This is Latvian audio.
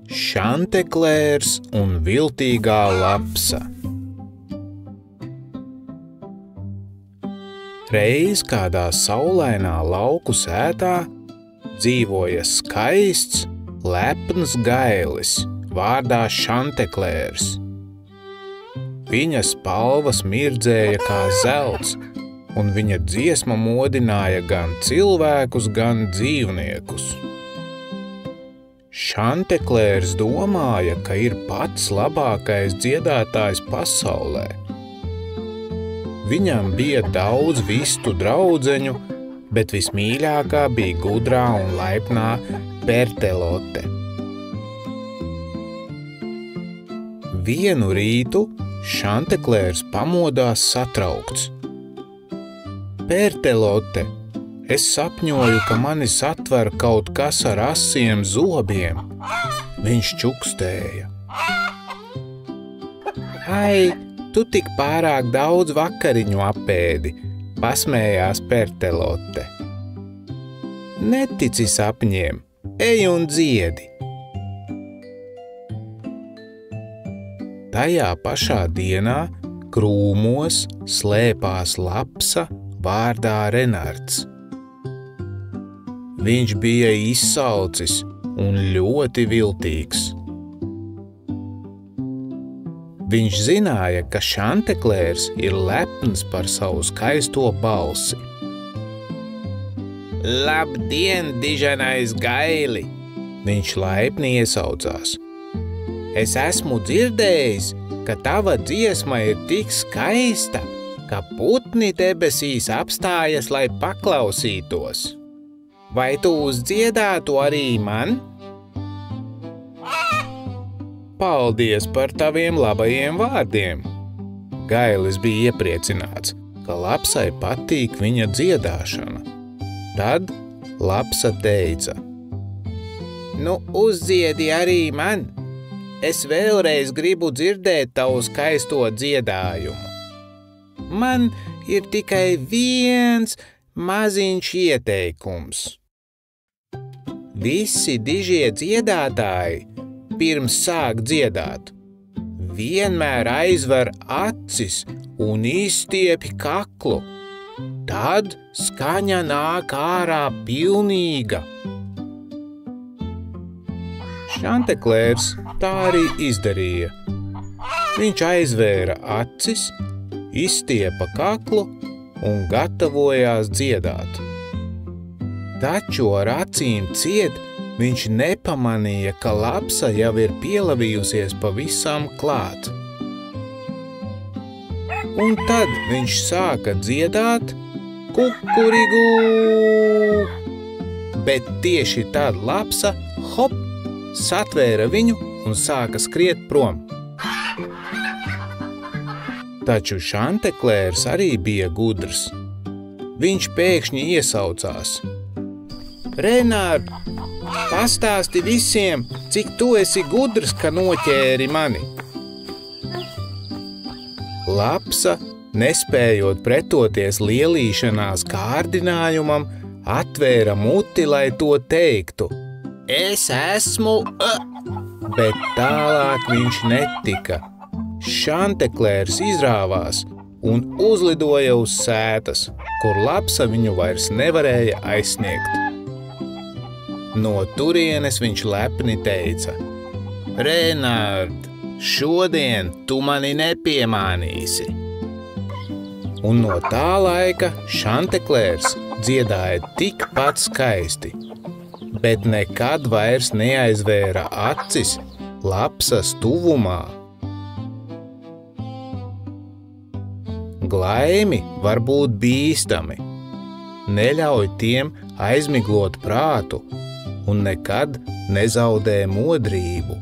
Šanteklērs un viltīgā lapsa. Reiz kādā saulainā lauku sētā dzīvoja skaists, lepns gailis vārdā Šanteklērs. Viņa spalvas mirdzēja kā zelts, un viņa dziesma modināja gan cilvēkus, gan dzīvniekus. Šanteklērs domāja, ka ir pats labākais dziedātājs pasaulē. Viņam bija daudz vistu draudzeņu, bet vismīļākā bija gudrā un laipnā Pertelote. Vienu rītu Šanteklērs pamodās satraukts. Pertelote, es sapņoju, ka mani satver kaut kas ar asiem zobiem. Viņš čukstēja. Ai, tu tik pārāk daudz vakariņu apēdi, pasmējās Pertelote. Netici sapņiem, ej un dziedi. Tajā pašā dienā krūmos slēpās lapsa vārdā Renards. Viņš bija izsalcis un ļoti viltīgs. Viņš zināja, ka Šanteklērs ir lepns par savu skaisto balsi. Labdien, diženais gaili! Viņš laipni iesaucās. Es esmu dzirdējis, ka tava dziesma ir tik skaista, ka putni debesīs apstājas, lai paklausītos. Vai tu uzdziedātu arī man? Paldies par taviem labajiem vārdiem! Gailis bija iepriecināts, ka lapsai patīk viņa dziedāšana. Tad lapsa teica: Nu, uzdziedi arī man! Es vēlreiz gribu dzirdēt tavu skaisto dziedājumu. Man ir tikai viens maziņš ieteikums. Visi dižie dziedātāji pirms sāk dziedāt vienmēr aizver acis un izstiepj kaklu. Tad skaņa nāk ārā pilnīga. Šanteklērs tā arī izdarīja. Viņš aizvēra acis, izstiepa kaklu un gatavojās dziedāt. Taču ar acīm ciet viņš nepamanīja, ka lapsa jau ir pielavījusies pavisam klāt. Un tad viņš sāka dziedāt kukurigū, bet tieši tad lapsa hop satvēra viņu un sāka skriet prom. Taču Šanteklērs arī bija gudrs. Viņš pēkšņi iesaucās. Renard, pastāsti visiem, cik tu esi gudrs, ka noķēri mani. Lapsa, nespējot pretoties lielīšanās kārdinājumam, atvēra muti, lai to teiktu. Es esmu... Bet tālāk viņš netika. Šanteklērs izrāvās un uzlidoja uz sētas, kur lapsa viņu vairs nevarēja aizsniegt. No turienes viņš lepni teica: Renard, šodien tu mani nepiemānīsi. Un no tā laika Šanteklērs dziedāja tikpat skaisti, bet nekad vairs neaizvēra acis lapsas tuvumā. Glaimi var būt bīstami. Neļauj tiem aizmiglot prātu un nekad nezaudē modrību.